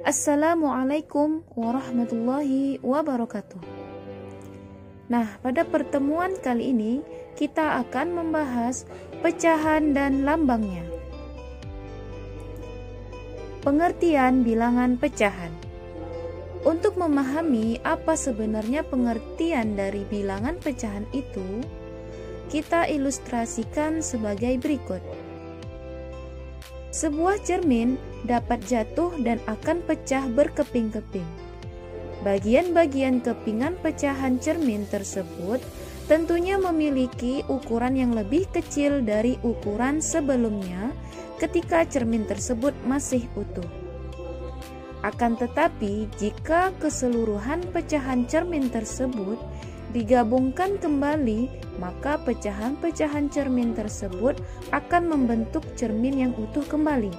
Assalamualaikum warahmatullahi wabarakatuh. Nah, pada pertemuan kali ini kita akan membahas pecahan dan lambangnya. Pengertian bilangan pecahan. Untuk memahami apa sebenarnya pengertian dari bilangan pecahan itu, kita ilustrasikan sebagai berikut. Sebuah cermin dapat jatuh dan akan pecah berkeping-keping. Bagian-bagian kepingan pecahan cermin tersebut tentunya memiliki ukuran yang lebih kecil dari ukuran sebelumnya ketika cermin tersebut masih utuh. Akan tetapi, jika keseluruhan pecahan cermin tersebut digabungkan kembali, maka pecahan-pecahan cermin tersebut akan membentuk cermin yang utuh kembali.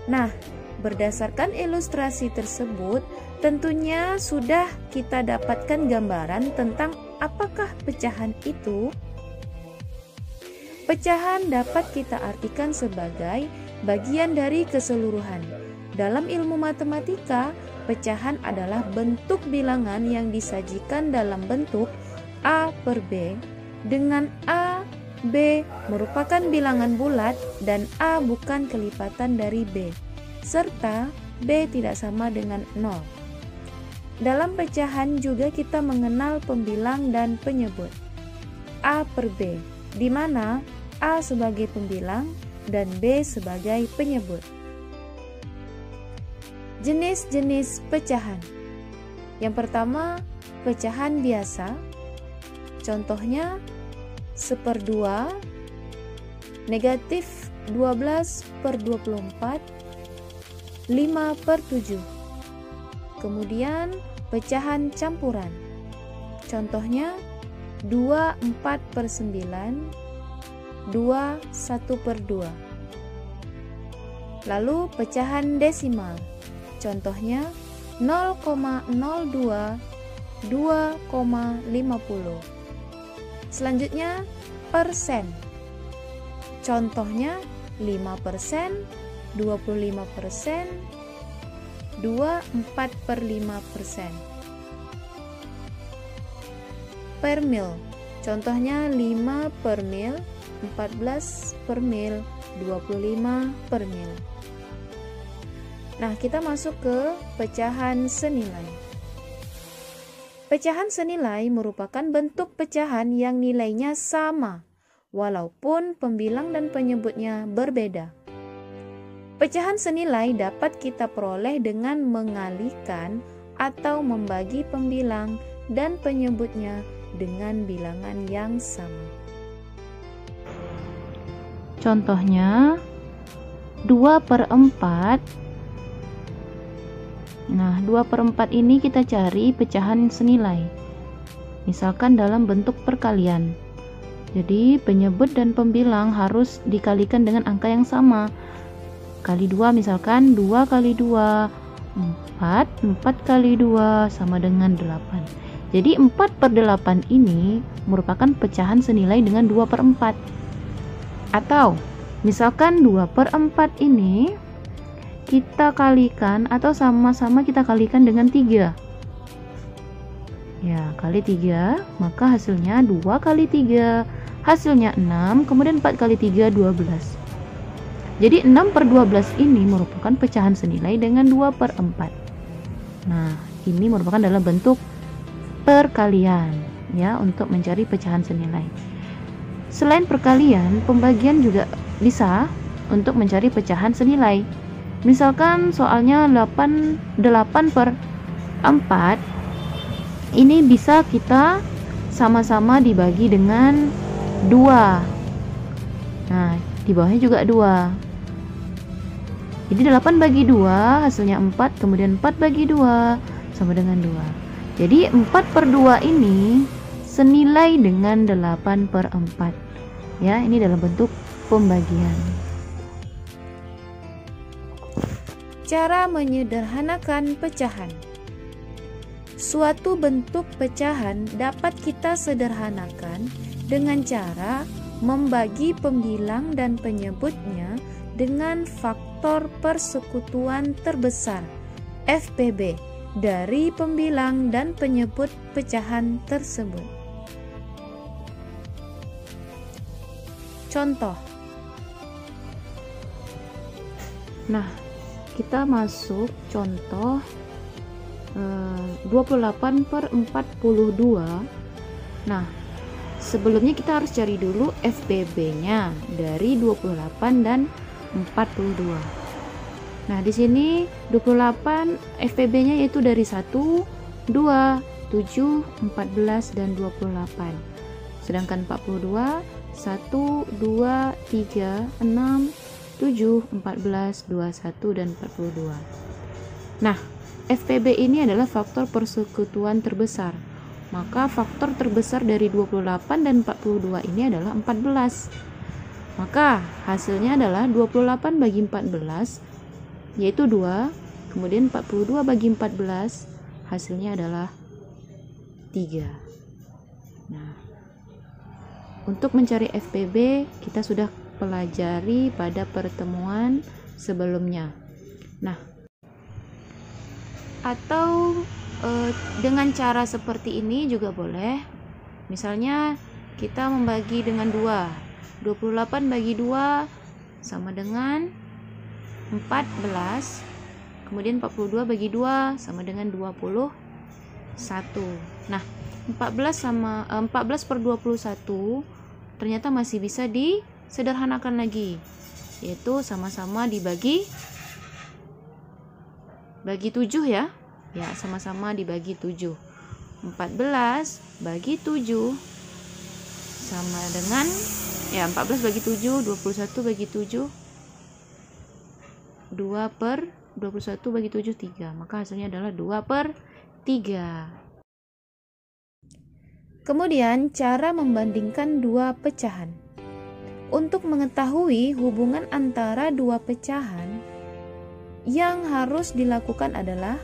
Nah, berdasarkan ilustrasi tersebut, tentunya sudah kita dapatkan gambaran tentang apakah pecahan itu. Pecahan dapat kita artikan sebagai bagian dari keseluruhan. Dalam ilmu matematika, pecahan adalah bentuk bilangan yang disajikan dalam bentuk A per B, dengan A, B merupakan bilangan bulat dan A bukan kelipatan dari B, serta B tidak sama dengan 0. Dalam pecahan juga kita mengenal pembilang dan penyebut. A per B, di mana A sebagai pembilang dan B sebagai penyebut. Jenis-jenis pecahan. Yang pertama, pecahan biasa. Contohnya 1/2, negatif 12/24, 5/7. Kemudian pecahan campuran. Contohnya 2/4/9, 2/1/2. Lalu pecahan desimal. Contohnya 0,02, 2,50. Selanjutnya persen. Contohnya 5%, 25%, 2/4/5%. Per mil. Contohnya 5 per mil, 14 per mil, 25 per mil. Nah, kita masuk ke pecahan senilai. Pecahan senilai merupakan bentuk pecahan yang nilainya sama, walaupun pembilang dan penyebutnya berbeda. Pecahan senilai dapat kita peroleh dengan mengalikan atau membagi pembilang dan penyebutnya dengan bilangan yang sama. Contohnya 2/4. Nah, 2/4 ini kita cari pecahan senilai. Misalkan dalam bentuk perkalian. Jadi, penyebut dan pembilang harus dikalikan dengan angka yang sama. Kali 2, misalkan 2 kali 2, 4, 4 kali 2 sama dengan 8. Jadi, 4/8 ini merupakan pecahan senilai dengan 2/4. Atau, misalkan 2/4 ini kita kalikan atau sama-sama kita kalikan dengan 3. Ya, kali 3, maka hasilnya 2 kali 3, hasilnya 6, kemudian 4 kali 3, 12. Jadi 6/12 ini merupakan pecahan senilai dengan 2/4. Nah, ini merupakan dalam bentuk perkalian, ya, untuk mencari pecahan senilai. Selain perkalian, pembagian juga bisa untuk mencari pecahan senilai. Misalkan soalnya 8/4 ini bisa kita sama-sama dibagi dengan 2. Nah, di bawahnya juga 2. Jadi 8 bagi 2 hasilnya 4, kemudian 4 bagi 2 sama dengan 2. Jadi 4/2 ini senilai dengan 8/4. Ya, ini dalam bentuk pembagian. Cara menyederhanakan pecahan. Suatu bentuk pecahan dapat kita sederhanakan dengan cara membagi pembilang dan penyebutnya dengan faktor persekutuan terbesar FPB dari pembilang dan penyebut pecahan tersebut. Contoh. Nah, kita masuk contoh 28/42. Nah, sebelumnya kita harus cari dulu FPB-nya dari 28 dan 42. Nah, di sini 28 FPB-nya yaitu dari 1, 2, 7, 14 dan 28. Sedangkan 42 1, 2, 3, 6, 7, 14, 21 dan 42. Nah, FPB ini adalah faktor persekutuan terbesar. Maka faktor terbesar dari 28 dan 42 ini adalah 14. Maka hasilnya adalah 28 bagi 14 yaitu 2, kemudian 42 bagi 14 hasilnya adalah 3. Nah, untuk mencari FPB kita sudah pelajari pada pertemuan sebelumnya. Nah, atau dengan cara seperti ini juga boleh. Misalnya kita membagi dengan 2. 28 bagi 2 sama dengan 14. Kemudian 42 bagi 2 sama dengan 21. Nah, 14 per 21 ternyata masih bisa disederhanakan lagi, yaitu sama-sama dibagi 7 ya. Ya, sama-sama dibagi 7. 14 bagi 7 sama dengan 14 bagi 7, 21 bagi 7, 2 per 21 bagi 7, 3. Maka hasilnya adalah 2/3. Kemudian cara membandingkan dua pecahan. Untuk mengetahui hubungan antara dua pecahan, yang harus dilakukan adalah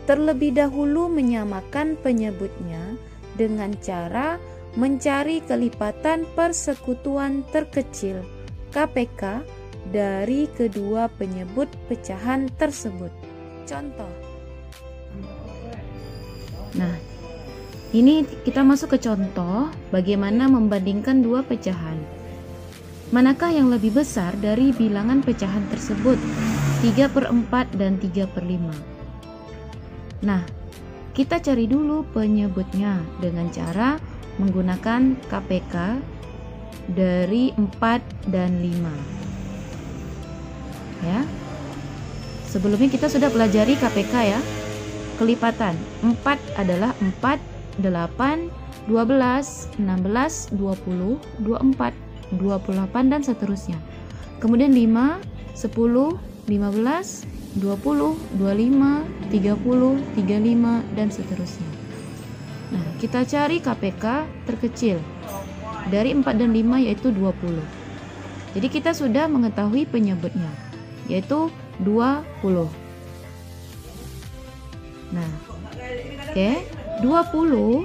terlebih dahulu menyamakan penyebutnya dengan cara mencari kelipatan persekutuan terkecil KPK dari kedua penyebut pecahan tersebut. Contoh. Nah, ini kita masuk ke contoh bagaimana membandingkan dua pecahan. Manakah yang lebih besar dari bilangan pecahan tersebut? 3/4 dan 3/5. Nah, kita cari dulu penyebutnya dengan cara menggunakan KPK dari 4 dan 5. Ya. Sebelumnya kita sudah pelajari KPK ya. Kelipatan 4 adalah 4, 8, 12, 16, 20, 24, 28 dan seterusnya. Kemudian 5, 10, 15, 20, 25, 30, 35 dan seterusnya. Nah, kita cari KPK terkecil dari 4 dan 5 yaitu 20. Jadi kita sudah mengetahui penyebutnya yaitu 20. Nah, oke, 20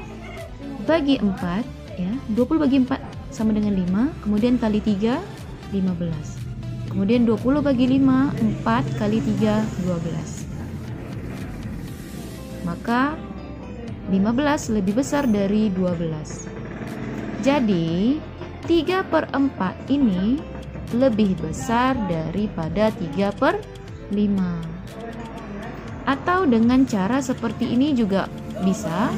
bagi 4 ya. 20 bagi 4 sama dengan 5, kemudian kali 3 15. Kemudian 20 bagi 5, 4 kali 3 12. Maka 15 lebih besar dari 12. Jadi 3/4 ini lebih besar daripada 3/5. Atau dengan cara seperti ini juga bisa.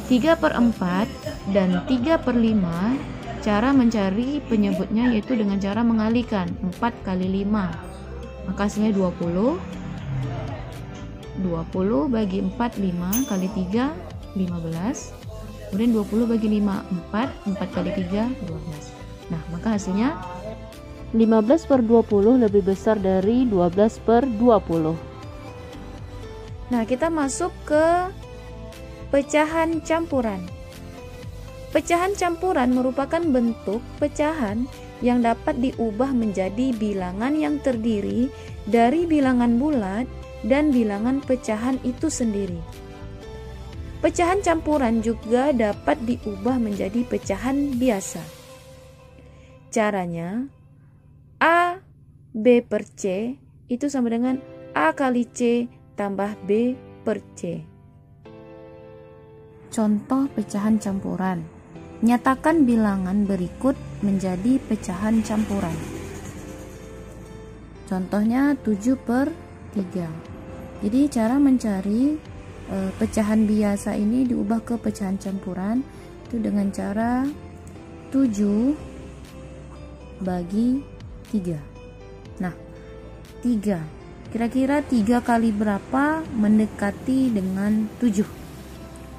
3/4 dan 3/5 cara mencari penyebutnya yaitu dengan cara mengalikan 4 kali 5. Maka hasilnya 20. 20 bagi 4 5 kali 3 15. Kemudian 20 bagi 5 4 kali 3 12. Nah, maka hasilnya 15/20 lebih besar dari 12/20. Nah, kita masuk ke pecahan campuran. Pecahan campuran merupakan bentuk pecahan yang dapat diubah menjadi bilangan yang terdiri dari bilangan bulat dan bilangan pecahan itu sendiri. Pecahan campuran juga dapat diubah menjadi pecahan biasa. Caranya, A B per C itu sama dengan A kali C ditambah B per C. Contoh pecahan campuran. Nyatakan bilangan berikut menjadi pecahan campuran. Contohnya 7 per 3. Jadi cara mencari pecahan biasa ini diubah ke pecahan campuran itu dengan cara 7 bagi 3. Nah, 3. Kira-kira 3 kali berapa mendekati dengan 7?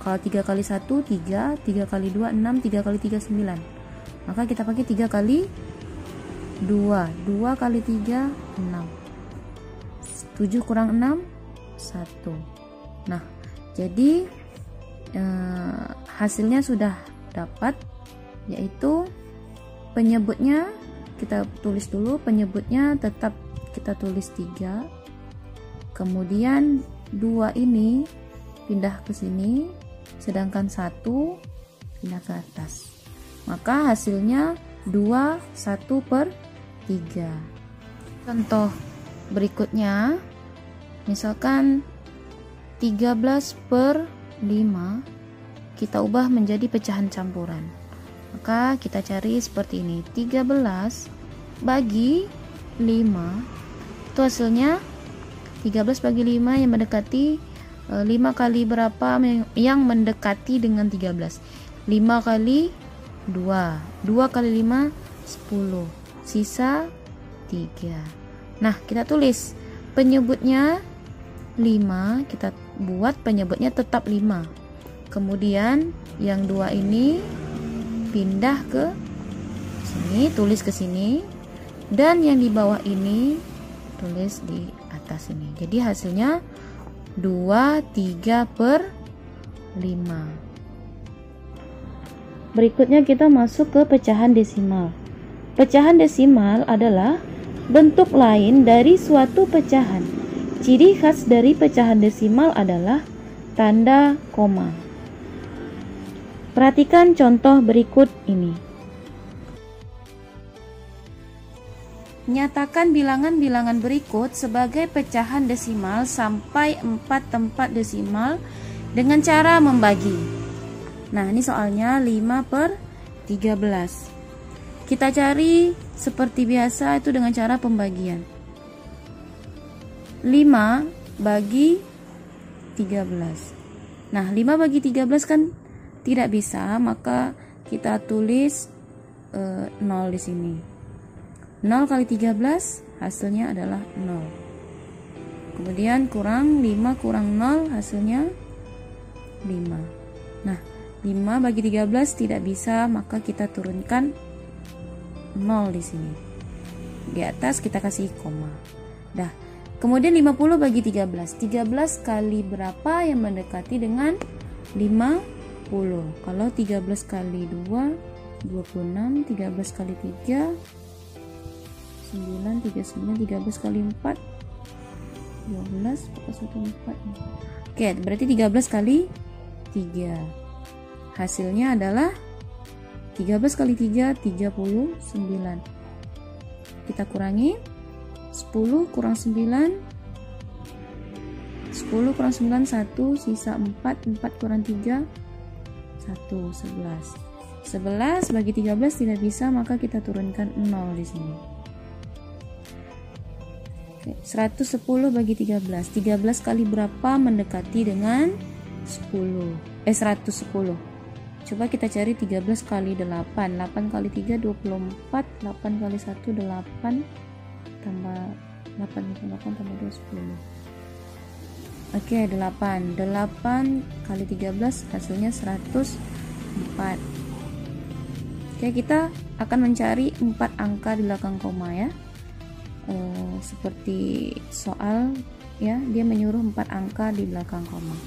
Kalau 3 kali 1, 3, 3 kali 2, 6, 3 kali 3, 9. Maka kita pakai 3 kali 2. 2 kali 3, 6. 7 kurang 6, 1. Nah, jadi hasilnya sudah dapat, yaitu penyebutnya kita tulis dulu, penyebutnya tetap kita tulis 3, kemudian 2 ini pindah ke sini, sedangkan 1 pindah ke atas, maka hasilnya 2, 1 per 3. Contoh berikutnya, misalkan 13 per 5 kita ubah menjadi pecahan campuran. Maka kita cari seperti ini, 13 bagi 5 itu hasilnya 13 bagi 5 yang mendekati 5 kali berapa yang mendekati dengan 13. 5 kali 2, 2 kali 5 10, sisa 3. Nah, kita tulis penyebutnya 5, kita buat penyebutnya tetap 5. Kemudian yang 2 ini pindah ke sini, tulis ke sini, dan yang di bawah ini tulis di atas ini. Jadi hasilnya 2, 3 per 5. Berikutnya kita masuk ke pecahan desimal. Pecahan desimal adalah bentuk lain dari suatu pecahan. Ciri khas dari pecahan desimal adalah tanda koma. Perhatikan contoh berikut ini. Nyatakan bilangan-bilangan berikut sebagai pecahan desimal sampai 4 tempat desimal dengan cara membagi. Nah, ini soalnya 5 per 13. Kita cari seperti biasa itu dengan cara pembagian. 5 bagi 13. Nah, 5 bagi 13 kan tidak bisa, maka kita tulis 0 di sini. 0 kali 13 hasilnya adalah 0. Kemudian kurang 5 kurang 0 hasilnya 5. Nah, 5 bagi 13 tidak bisa, maka kita turunkan 0 di sini. Di atas kita kasih koma. Dah. Kemudian 50 bagi 13. 13 kali berapa yang mendekati dengan 50? Kalau 13 kali 2 26, 13 kali 3 9, 39, 13 kali 4 12, 4. Oke, berarti 13 kali 3. Hasilnya adalah 13 kali 3 39. Kita kurangi 10 kurang 9, 10 kurang 9 1, sisa 4, 4 kurang 3 1, 11. 11 bagi 13 tidak bisa, maka kita turunkan 0 di sini. Oke, 110 bagi 13. 13 kali berapa mendekati dengan 110? Coba kita cari 13 kali 8. 8 kali 3 24, 8 kali 1 8 tambah 8 tambah 2 10. Oke, 8 kali 13 hasilnya 104. Oke, kita akan mencari 4 angka di belakang koma ya. Seperti soal ya, dia menyuruh 4 angka di belakang koma.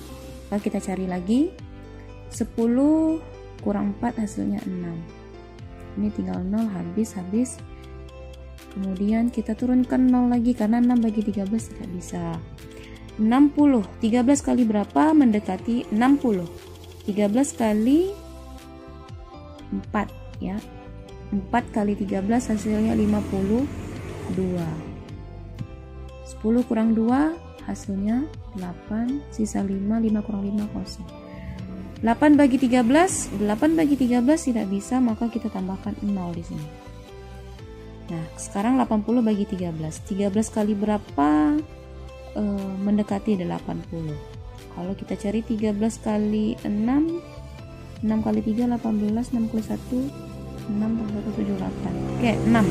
Lalu kita cari lagi. 10 kurang 4 hasilnya 6. Ini tinggal 0, habis. Kemudian kita turunkan 0 lagi karena 6 bagi 13 tidak bisa. 60. 13 kali berapa mendekati 60? 13 kali 4 ya. 4 kali 13 hasilnya 52. 10 kurang 2 hasilnya 8, sisa 5, 5 kurang 5 kosong. 8 bagi 13, 8 bagi 13 tidak bisa, maka kita tambahkan 0 di sini. Nah, sekarang 80 bagi 13. 13 kali berapa? Mendekati 80. Kalau kita cari 13 kali 6, 6 kali 3 18, 6 kali 1 6 kali 1 7 8. Oke, 6.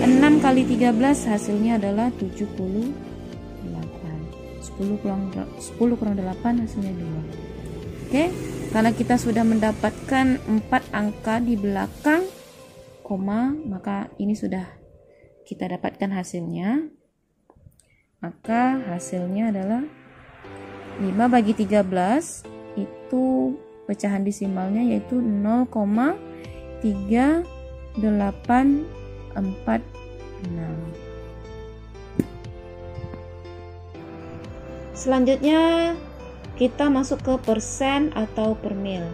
6 kali 13 hasilnya adalah 78. 10 kurang 8 hasilnya 2. Oke, karena kita sudah mendapatkan 4 angka di belakang koma, maka ini sudah kita dapatkan hasilnya. Maka hasilnya adalah 5 bagi 13 itu pecahan desimalnya yaitu 0,3846. Selanjutnya kita masuk ke persen atau per mil.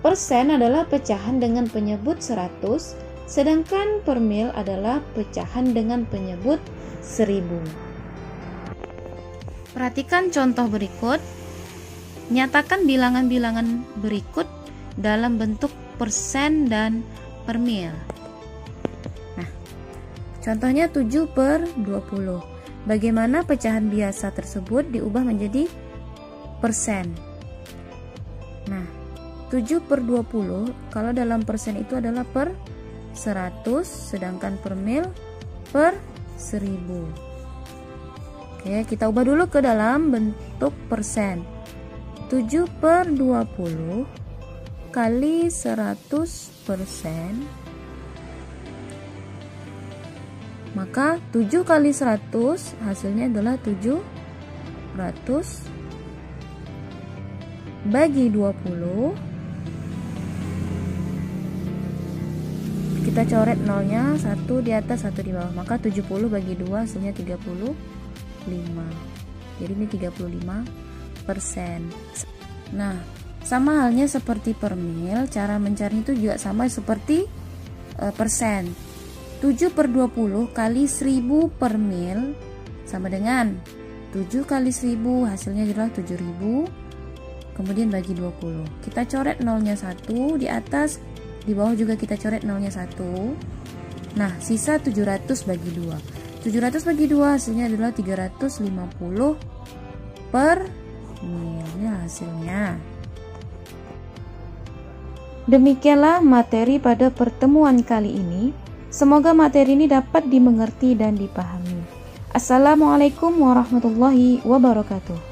Persen adalah pecahan dengan penyebut 100, sedangkan per mil adalah pecahan dengan penyebut 1000. Perhatikan contoh berikut. Nyatakan bilangan-bilangan berikut dalam bentuk persen dan per mil. Nah, contohnya 7 per 20. Bagaimana pecahan biasa tersebut diubah menjadi persen? Nah, 7 per 20 kalau dalam persen itu adalah per 100, sedangkan per mil per 1000. Oke, kita ubah dulu ke dalam bentuk persen. 7 per 20 kali 100%, maka 7 kali 100 hasilnya adalah 700 bagi 20. Kita coret nolnya, 1 di atas 1 di bawah, maka 70 bagi 2 hasilnya 35. Jadi ini 35%. Nah, sama halnya seperti per mil, cara mencari itu juga sama seperti persen. 7 per 20 kali 1000 per mil sama dengan 7 kali 1000 hasilnya adalah 7000, kemudian bagi 20. Kita coret nolnya 1 di atas, di bawah juga kita coret nolnya 1. Nah, sisa 700 bagi 2. 700 bagi 2 hasilnya adalah 350 per mil. Ini hasilnya. Demikianlah materi pada pertemuan kali ini. Semoga materi ini dapat dimengerti dan dipahami. Assalamualaikum warahmatullahi wabarakatuh.